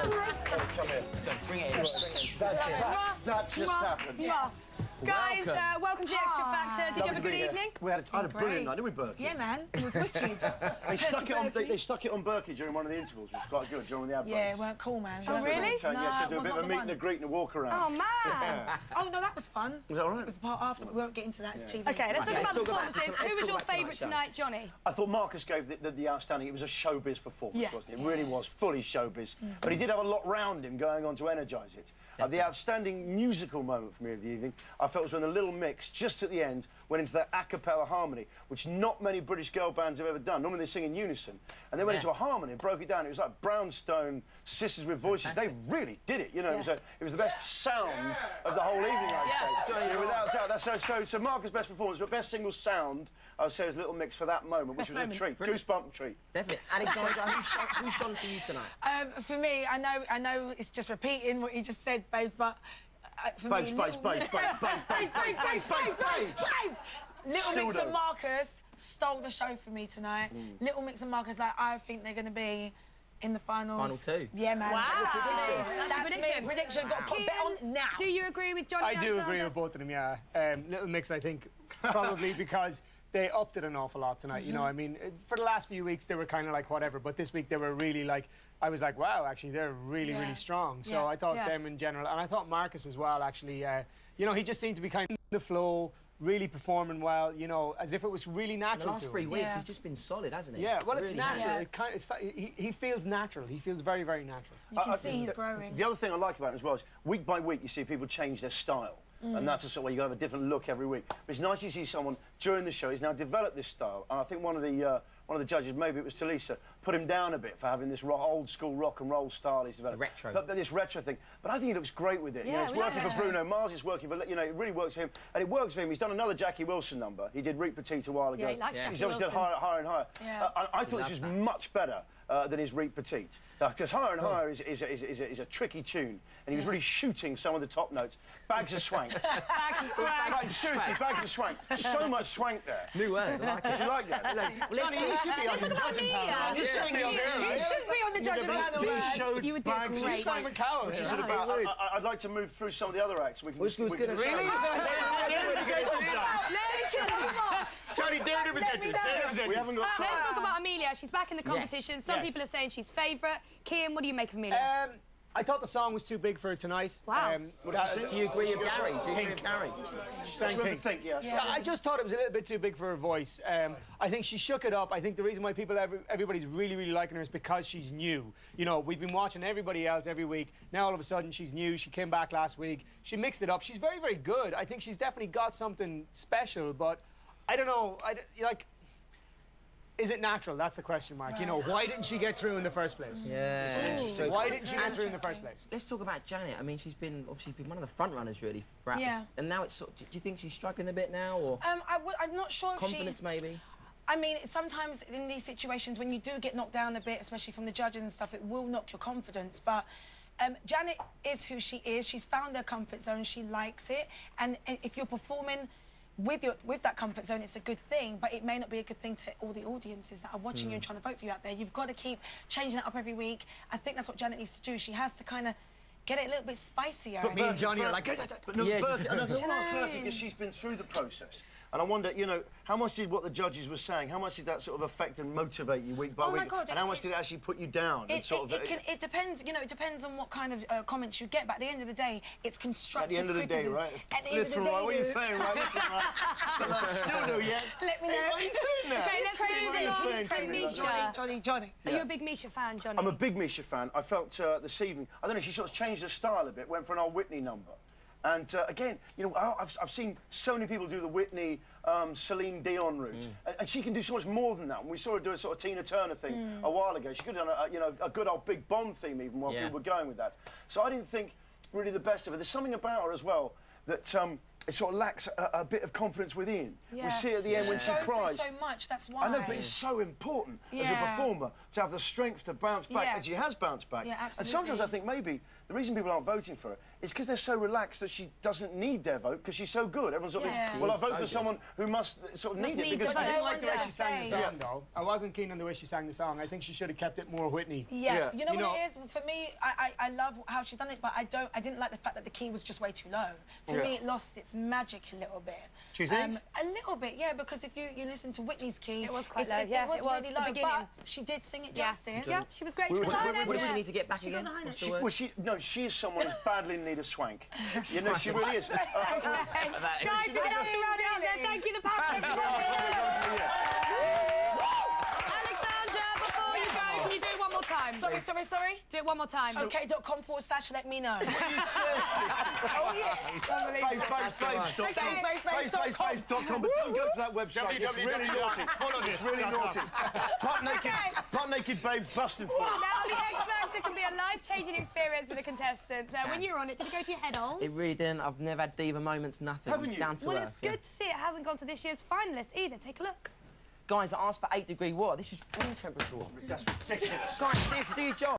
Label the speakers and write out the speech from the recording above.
Speaker 1: Come here.
Speaker 2: Bring it in.
Speaker 1: That just happened.
Speaker 3: Guys, welcome to the Extra Factor. Did you have a good evening?
Speaker 1: We had a brilliant night, didn't we, Berkey?
Speaker 4: Yeah, man. It was wicked.
Speaker 1: They stuck it on Berkey during one of the intervals, which was quite good, during the ad breaks.
Speaker 4: Yeah, it weren't cool, man.
Speaker 3: Oh, really?
Speaker 1: Yeah, so do a bit of a meet and a greet and a walk around.
Speaker 3: Oh, man.
Speaker 4: Oh, no, that was fun.
Speaker 1: Was that all right?
Speaker 4: It was the part after, but we won't get into that. It's TV.
Speaker 3: OK, let's talk about the performances.
Speaker 2: Let's
Speaker 3: Who was
Speaker 2: talk
Speaker 3: your
Speaker 2: about tonight's
Speaker 3: favourite
Speaker 2: show.
Speaker 3: tonight, Johnny?
Speaker 1: I thought Marcus gave the outstanding. It was a showbiz performance, wasn't it? It really was, fully showbiz. But he did have a lot round him going on to energise it. The outstanding musical moment for me of the evening, I felt, was when the little mix, just at the end, went into that a cappella harmony, which not many British girl bands have ever done. Normally they sing in unison. And they went into a harmony and broke it down. It was like Brownstone, Sisters with Voices. Fantastic. They really did it, you know. It was the best sound of the whole evening, I'd say. Without doubt. That's so Marcus' best performance, but best single sound, I would say, was Little Mix for that moment, which was a treat.
Speaker 2: Brilliant.
Speaker 1: Goosebump treat.
Speaker 2: Definitely. Alexandra, who shone for you tonight?
Speaker 4: For me, I know it's just repeating what you just said, babes, but for me...
Speaker 1: Babes.
Speaker 4: Little Mix and Marcus stole the show for me tonight. Little Mix and Marcus, I think they're going to be in the finals.
Speaker 2: Final two.
Speaker 4: Yeah, man.
Speaker 3: Wow.
Speaker 4: That's me. Prediction. Got to put a bet on now.
Speaker 3: Do you agree with Johnny?
Speaker 5: I do agree with both of them, yeah. Little Mix, I think, probably because they upped it an awful lot tonight, you know. I mean, for the last few weeks, they were kind of like whatever, but this week they were really like, I was like, wow, actually, they're really, really strong. So I thought them in general, and I thought Marcus as well, actually, you know, he just seemed to be kind of in the flow, really performing well, you know, as if it was really natural.
Speaker 2: The last 3 weeks, he's just been solid, hasn't he?
Speaker 5: Yeah, well,
Speaker 2: really
Speaker 5: it's natural. It kind of, he feels natural. He feels very, very natural.
Speaker 4: You can see he's growing.
Speaker 1: The other thing I like about him as well is week by week you see people change their style. And that's a sort of way you got to have a different look every week. But it's nice to see someone during the show who's now developed this style. And I think one of the judges, maybe it was Talisa, put him down a bit for having this old school rock and roll style he's developed.
Speaker 2: The retro.
Speaker 1: But this retro thing. But I think he looks great with it.
Speaker 3: Yeah,
Speaker 1: you know, it's working for Bruno Mars, it's working for, you know, it really works for him. And it works for him. He's done another Jackie Wilson number. He did Reet Petite a while ago.
Speaker 3: Yeah, he likes Jackie
Speaker 1: He's obviously done higher and higher.
Speaker 4: Yeah.
Speaker 1: I thought this was much better than his Reet Petite. Because Higher and Higher is a tricky tune. And he was really shooting some of the top notes. Bags of swank.
Speaker 3: Bags of swank.
Speaker 1: Like, seriously, bags of swank. So much swank there.
Speaker 2: New word. I like it.
Speaker 1: Did you like that?
Speaker 5: Johnny, you should be on the judging panel.
Speaker 4: You should be on the judging panel,
Speaker 1: He
Speaker 4: man.
Speaker 1: showed
Speaker 3: You would do
Speaker 1: bags of
Speaker 3: great.
Speaker 1: swank, which is about... I'd like to move through some of the other acts. We can
Speaker 2: was going to say...
Speaker 5: Johnny, there was it.
Speaker 1: We haven't got time.
Speaker 3: Let's talk about Amelia. She's back in the competition. Some people are saying she's favourite. Kian, what do you make of Amelia?
Speaker 5: I thought the song was too big for her tonight.
Speaker 3: Wow.
Speaker 2: Do you agree with Gary? Do you agree with Gary?
Speaker 5: She sang Pink.
Speaker 1: Yeah.
Speaker 5: I just thought it was a little bit too big for her voice. I think she shook it up. I think the reason why everybody's really, really liking her is because she's new. You know, we've been watching everybody else every week. Now all of a sudden she's new. She came back last week. She mixed it up. She's very, very good. I think she's definitely got something special, but I don't know. Is it natural? That's the question mark. You know, why didn't she get through in the first place?
Speaker 2: Yeah.
Speaker 5: Why didn't she get through in the first place?
Speaker 2: Let's talk about Janet. I mean, she's obviously been one of the front runners really. And now it's sort of, do you think she's struggling a bit now, or
Speaker 4: I'm not sure if
Speaker 2: confidence maybe?
Speaker 4: I mean, sometimes in these situations, when you do get knocked down a bit, especially from the judges and stuff, it will knock your confidence. But Janet is who she is. She's found her comfort zone. She likes it. And if you're performing with that comfort zone, it's a good thing, but it may not be a good thing to all the audiences that are watching you and trying to vote for you out there. You've got to keep changing it up every week. I think that's what Janet needs to do. She has to kind of get it a little bit spicier.
Speaker 5: But me and Johnny are like...
Speaker 1: But no, because she's been through the process. And I wonder, you know, how much did what the judges were saying, how much did that sort of affect and motivate you week by week?
Speaker 4: My God,
Speaker 1: and how much did it actually put you down?
Speaker 4: It depends, you know, it depends on what kind of comments you get, but at the end of the day, it's constructive criticism.
Speaker 1: At the end of the day, right?
Speaker 4: At the end of the day,
Speaker 1: what are you saying, right? But that's still no yet.
Speaker 4: Let me know.
Speaker 1: What are you saying now?
Speaker 3: Okay, let's move on.
Speaker 4: Johnny.
Speaker 3: Are you a big Misha fan, Johnny?
Speaker 1: I'm a big Misha fan. I felt this evening, I don't know, she sort of changed her style a bit, went for an old Whitney number. And again, you know, I've seen so many people do the Whitney, Celine Dion route, and she can do so much more than that. And we saw her do a sort of Tina Turner thing a while ago. She could have done a good old Big Bond theme even while people were going with that. So I didn't think really the best of her. There's something about her as well that sort of lacks a bit of confidence within.
Speaker 3: Yeah.
Speaker 1: We see it at the end when she cries.
Speaker 4: So much, that's why.
Speaker 1: I know, but it's so important as a performer to have the strength to bounce back, and she has bounced back.
Speaker 4: Yeah, absolutely.
Speaker 1: And sometimes I think maybe the reason people aren't voting for her is because they're so relaxed that she doesn't need their vote because she's so good. Everyone's sort of, well, I vote for someone who must sort of need it because
Speaker 5: I didn't like the way she
Speaker 4: one's
Speaker 5: sang the
Speaker 4: saying.
Speaker 5: song, though. I wasn't keen on the way she sang the song. I think she should have kept it more Whitney.
Speaker 4: Yeah. You know what it is? For me, I love how she done it, but I didn't like the fact that the key was just way too low. For me, it lost its magic a little bit.
Speaker 1: Do you think?
Speaker 4: A little bit, yeah, because if you listen to Whitney's key...
Speaker 3: It was quite low, yeah.
Speaker 4: It was really low,
Speaker 3: beginning.
Speaker 4: but she did sing it justice.
Speaker 3: Yeah, she was great.
Speaker 2: What does she need to get back again?
Speaker 1: Well, she is someone who's badly in need of swank. You know, she really is.
Speaker 3: Guys, you can have to round it up there. Thank you, the passion. Alexandra, before you go, can you do it one more time?
Speaker 4: Sorry?
Speaker 3: Do it one more time.
Speaker 4: OK.com/let me know.
Speaker 1: Oh, yeah. Babes.com, but don't go to that website. It's really naughty. It's really naughty. Butt naked babes busting for it.
Speaker 3: Now, the X Factor can be a life-changing experience for the contestants. When you were on it, did it go to your head holes?
Speaker 2: It really didn't. I've never had diva moments, nothing.
Speaker 1: Haven't you?
Speaker 2: Down to
Speaker 3: Well,
Speaker 2: earth.
Speaker 3: it's good to see it hasn't gone to this year's finalists either. Take a look.
Speaker 2: Guys, I asked for 8-degree water. This is room temperature.
Speaker 1: That's ridiculous.
Speaker 2: Guys, seriously, do your job.